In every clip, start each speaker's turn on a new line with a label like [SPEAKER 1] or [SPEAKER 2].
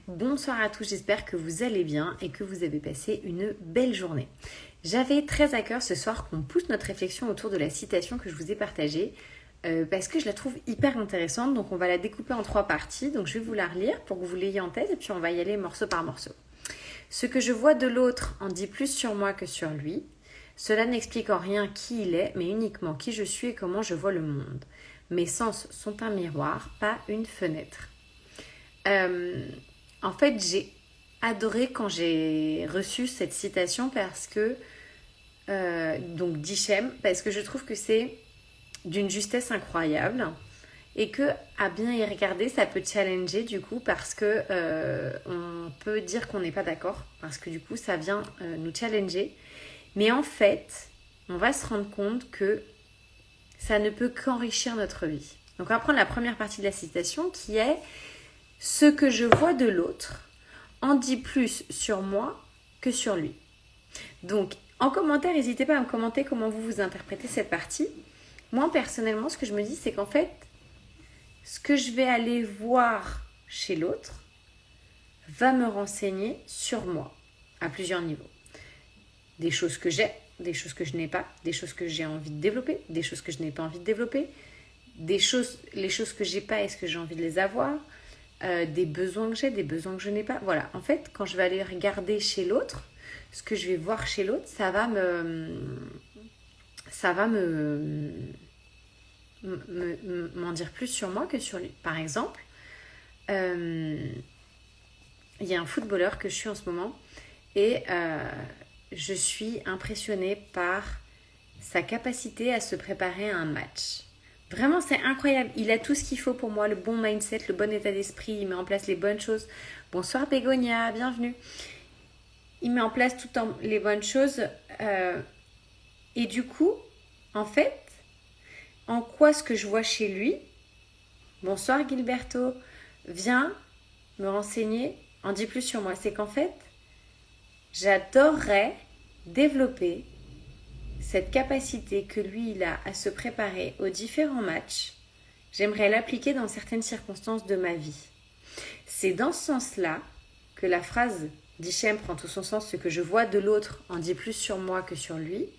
[SPEAKER 1] Bonsoir à tous, j'espère que vous allez bien et que vous avez passé une belle journée. J'avais très à cœur ce soir qu'on pousse notre réflexion autour de la citation que je vous ai partagée parce que je la trouve hyper intéressante, donc on va la découper en 3 parties. Donc je vais vous la relire pour que vous l'ayez en tête et puis on va y aller morceau par morceau. Ce que je vois de l'autre en dit plus sur moi que sur lui. Cela n'explique en rien qui il est, mais uniquement qui je suis et comment je vois le monde. Mes sens sont un miroir, pas une fenêtre. En fait, j'ai adoré quand j'ai reçu cette citation parce que, donc d'Hichem, parce que je trouve que c'est d'une justesse incroyable et que, à bien y regarder, ça peut challenger du coup parce que on peut dire qu'on n'est pas d'accord, parce que du coup, ça vient nous challenger. Mais en fait, on va se rendre compte que ça ne peut qu'enrichir notre vie. Donc, on va prendre la première partie de la citation qui est « Ce que je vois de l'autre en dit plus sur moi que sur lui ». Donc, en commentaire, n'hésitez pas à me commenter comment vous interprétez cette partie. Moi, personnellement, ce que je me dis, c'est qu'en fait, ce que je vais aller voir chez l'autre va me renseigner sur moi à plusieurs niveaux. Des choses que j'ai, des choses que je n'ai pas, des choses que j'ai envie de développer, des choses que je n'ai pas envie de développer, les choses que j'ai pas, est-ce que j'ai envie de les avoir, des besoins que j'ai, des besoins que je n'ai pas. Voilà, en fait, quand je vais aller regarder chez l'autre, ce que je vais voir chez l'autre, ça va m'en dire plus sur moi que sur lui. Par exemple, il y a un footballeur que je suis en ce moment et je suis impressionnée par sa capacité à se préparer à un match. Vraiment, c'est incroyable. Il a tout ce qu'il faut pour moi, le bon mindset, le bon état d'esprit. Il met en place les bonnes choses. Bonsoir Bégonia, bienvenue. Il met en place les bonnes choses. Et du coup, en fait, en quoi ce que je vois chez lui, bonsoir Gilberto, vient me renseigner, en dit plus sur moi. C'est qu'en fait, j'adorerais développer cette capacité que lui, il a à se préparer aux différents matchs. J'aimerais l'appliquer dans certaines circonstances de ma vie. C'est dans ce sens-là que la phrase d'Hichem prend tout son sens. Ce que je vois de l'autre en dit plus sur moi que sur lui.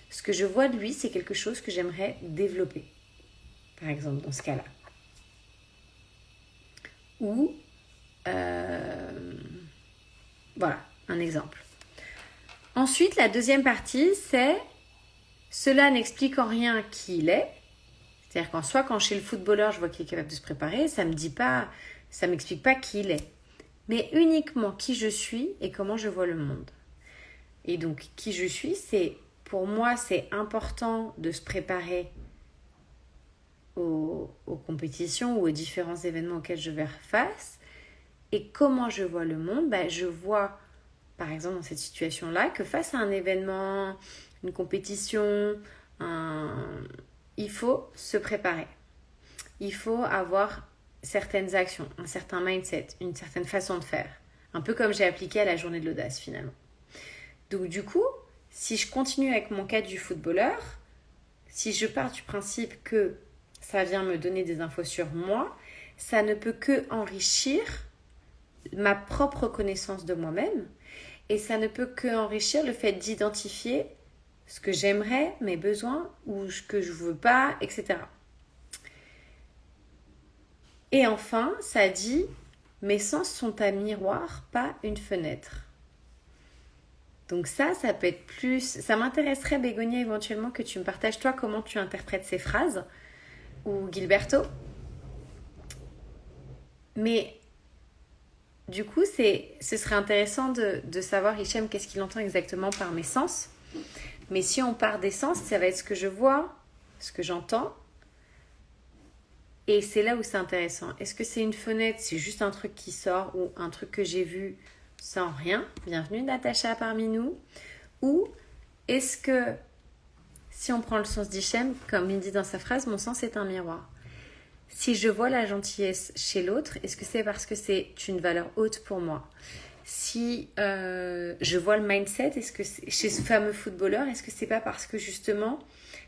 [SPEAKER 1] Ce que je vois de lui, c'est quelque chose que j'aimerais développer. Par exemple, dans ce cas-là. Ou, voilà, un exemple. Ensuite, la deuxième partie, c'est cela n'explique en rien qui il est. C'est-à-dire quand chez le footballeur, je vois qu'il est capable de se préparer, ça m'explique pas qui il est. Mais uniquement qui je suis et comment je vois le monde. Et donc, qui je suis, pour moi, c'est important de se préparer aux compétitions ou aux différents événements auxquels je vais faire face. Et comment je vois le monde, je vois, par exemple, dans cette situation-là, que face à un événement, une compétition, il faut se préparer. Il faut avoir certaines actions, un certain mindset, une certaine façon de faire. Un peu comme j'ai appliqué à la journée de l'audace, finalement. Donc, du coup, si je continue avec mon cas du footballeur, si je pars du principe que ça vient me donner des infos sur moi, ça ne peut que enrichir ma propre connaissance de moi-même et ça ne peut que enrichir le fait d'identifier ce que j'aimerais, mes besoins ou ce que je veux pas, etc. Et enfin, ça dit « Mes sens sont un miroir, pas une fenêtre ». Donc ça peut être plus... Ça m'intéresserait, Bégonia, éventuellement, que tu me partages, toi, comment tu interprètes ces phrases, ou Gilberto. Mais du coup, ce serait intéressant de savoir, Hichem, qu'est-ce qu'il entend exactement par mes sens. Mais si on part des sens, ça va être ce que je vois, ce que j'entends. Et c'est là où c'est intéressant. Est-ce que c'est une fenêtre, c'est juste un truc qui sort, ou un truc que j'ai vu sans rien? Bienvenue Natacha parmi nous. Ou est-ce que, si on prend le sens d'Hichem, comme il dit dans sa phrase, mon sens est un miroir. Si je vois la gentillesse chez l'autre, est-ce que c'est parce que c'est une valeur haute pour moi? Si je vois le mindset, est-ce que chez ce fameux footballeur, est-ce que c'est pas parce que justement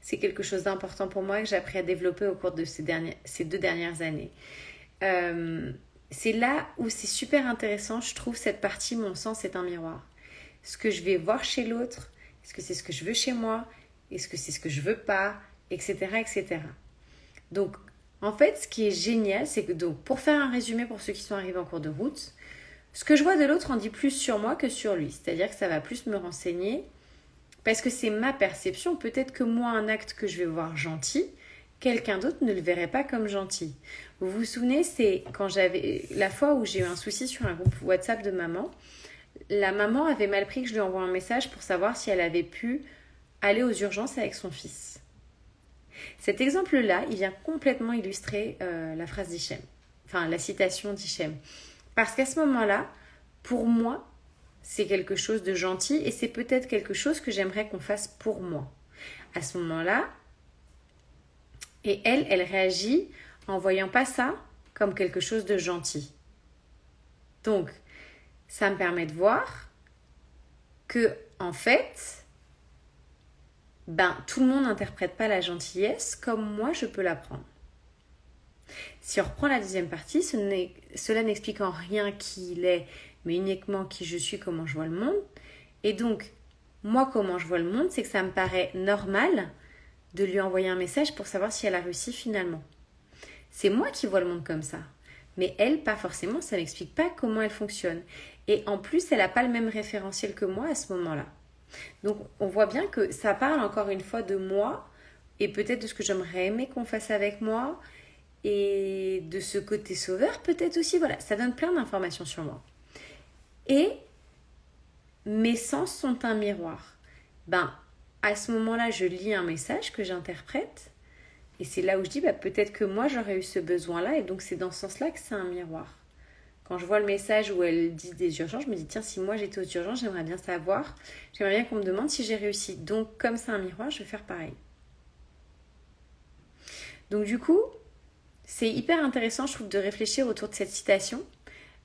[SPEAKER 1] c'est quelque chose d'important pour moi que j'ai appris à développer au cours de ces 2 dernières années? c'est là où c'est super intéressant, je trouve, cette partie, mon sens est un miroir. Ce que je vais voir chez l'autre, est-ce que c'est ce que je veux chez moi, est-ce que c'est ce que je veux pas, etc., etc. Donc, en fait, ce qui est génial, c'est que, donc, pour faire un résumé pour ceux qui sont arrivés en cours de route, ce que je vois de l'autre en dit plus sur moi que sur lui. C'est-à-dire que ça va plus me renseigner parce que c'est ma perception. Peut-être que moi, un acte que je vais voir gentil, quelqu'un d'autre ne le verrait pas comme gentil. Vous vous souvenez, c'est quand j'avais la fois où j'ai eu un souci sur un groupe WhatsApp de maman. La maman avait mal pris que je lui envoie un message pour savoir si elle avait pu aller aux urgences avec son fils. Cet exemple-là, il vient complètement illustrer la phrase d'Hichem, enfin la citation d'Hichem. Parce qu'à ce moment-là, pour moi, c'est quelque chose de gentil et c'est peut-être quelque chose que j'aimerais qu'on fasse pour moi. À ce moment-là, et elle réagit en voyant pas ça comme quelque chose de gentil. Donc, ça me permet de voir que, en fait, tout le monde n'interprète pas la gentillesse comme moi je peux l'apprendre. Si on reprend la deuxième partie, cela n'explique en rien qui il est, mais uniquement qui je suis, comment je vois le monde. Et donc, moi, comment je vois le monde, c'est que ça me paraît normal de lui envoyer un message pour savoir si elle a réussi finalement. C'est moi qui vois le monde comme ça. Mais elle, pas forcément, ça m'explique pas comment elle fonctionne. Et en plus, elle n'a pas le même référentiel que moi à ce moment-là. Donc, on voit bien que ça parle encore une fois de moi et peut-être de ce que j'aimerais aimer qu'on fasse avec moi et de ce côté sauveur peut-être aussi. Voilà, ça donne plein d'informations sur moi. Et mes sens sont un miroir. À ce moment-là, je lis un message que j'interprète et c'est là où je dis peut-être que moi j'aurais eu ce besoin-là et donc c'est dans ce sens-là que c'est un miroir. Quand je vois le message où elle dit des urgences, je me dis tiens, si moi j'étais aux urgences, j'aimerais bien savoir, j'aimerais bien qu'on me demande si j'ai réussi. Donc comme c'est un miroir, je vais faire pareil. Donc du coup, c'est hyper intéressant, je trouve, de réfléchir autour de cette citation.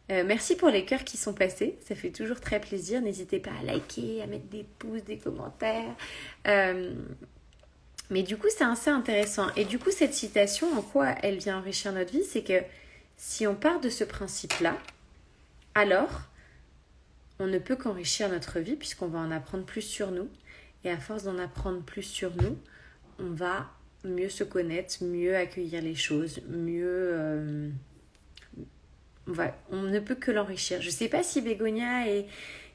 [SPEAKER 1] Merci pour les cœurs qui sont passés, ça fait toujours très plaisir. N'hésitez pas à liker, à mettre des pouces, des commentaires. Mais du coup, c'est assez intéressant. Et du coup, cette citation, en quoi elle vient enrichir notre vie, c'est que si on part de ce principe-là, alors on ne peut qu'enrichir notre vie puisqu'on va en apprendre plus sur nous. Et à force d'en apprendre plus sur nous, on va mieux se connaître, mieux accueillir les choses, mieux... on ne peut que l'enrichir. Je ne sais pas si Bégonia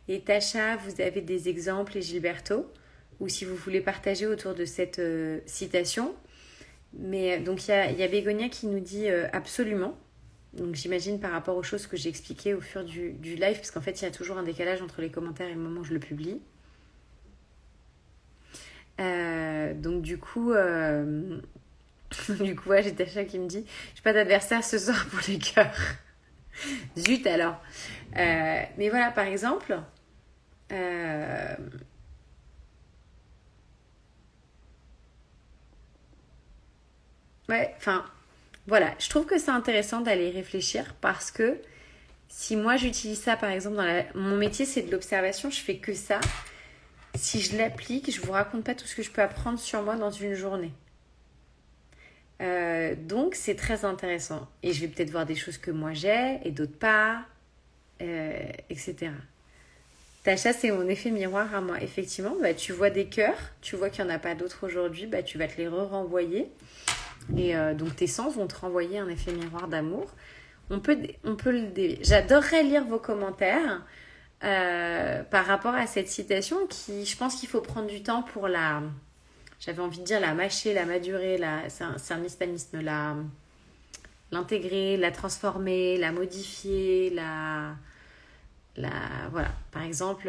[SPEAKER 1] et Tacha, vous avez des exemples, et Gilberto, ou si vous voulez partager autour de cette citation. Mais donc il y a Bégonia qui nous dit absolument. Donc j'imagine par rapport aux choses que j'ai expliquées au fur du live, parce qu'en fait il y a toujours un décalage entre les commentaires et le moment où je le publie. Donc du coup, j'ai Tacha qui me dit « J'ai pas d'adversaire ce soir pour les cœurs. » Zut alors. Mais voilà, par exemple... voilà, je trouve que c'est intéressant d'aller réfléchir parce que si moi j'utilise ça par exemple mon métier c'est de l'observation, je fais que ça. Si je l'applique, je vous raconte pas tout ce que je peux apprendre sur moi dans une journée. Donc c'est très intéressant et je vais peut-être voir des choses que moi j'ai et d'autres pas, etc. Tacha, c'est mon effet miroir à moi. Effectivement, tu vois des cœurs, tu vois qu'il n'y en a pas d'autres aujourd'hui, tu vas te les renvoyer. Et donc tes sens vont te renvoyer un effet miroir d'amour. J'adorerais lire vos commentaires par rapport à cette citation qui, je pense qu'il faut prendre du temps pour j'avais envie de dire la mâcher, la madurer, c'est un hispanisme, l'intégrer, la transformer, la modifier, voilà. Par exemple,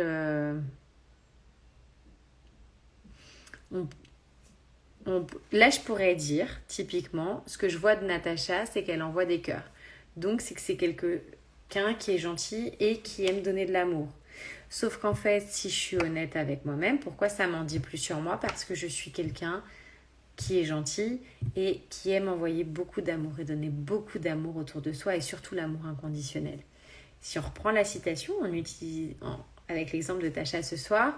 [SPEAKER 1] là, je pourrais dire, typiquement, ce que je vois de Natacha, c'est qu'elle envoie des cœurs. Donc, c'est que c'est quelqu'un qui est gentil et qui aime donner de l'amour. Sauf qu'en fait, si je suis honnête avec moi-même, pourquoi ça m'en dit plus sur moi? Parce que je suis quelqu'un qui est gentil et qui aime envoyer beaucoup d'amour et donner beaucoup d'amour autour de soi et surtout l'amour inconditionnel. Si on reprend la citation, avec l'exemple de Tacha ce soir,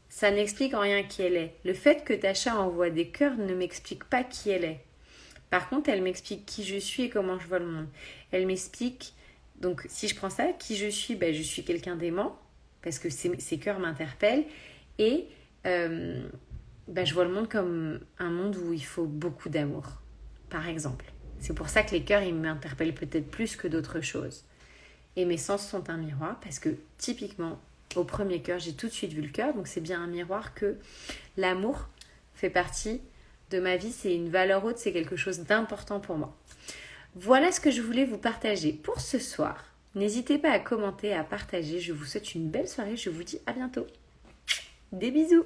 [SPEAKER 1] ça n'explique en rien qui elle est. Le fait que Tacha envoie des cœurs ne m'explique pas qui elle est. Par contre, elle m'explique qui je suis et comment je vois le monde. Elle m'explique Donc si je prends ça, qui je suis, je suis quelqu'un d'aimant, parce que ces cœurs m'interpellent, et je vois le monde comme un monde où il faut beaucoup d'amour, par exemple. C'est pour ça que les cœurs, ils m'interpellent peut-être plus que d'autres choses. Et mes sens sont un miroir, parce que typiquement, au premier cœur, j'ai tout de suite vu le cœur, donc c'est bien un miroir que l'amour fait partie de ma vie, c'est une valeur haute, c'est quelque chose d'important pour moi. Voilà ce que je voulais vous partager pour ce soir. N'hésitez pas à commenter, à partager. Je vous souhaite une belle soirée. Je vous dis à bientôt. Des bisous.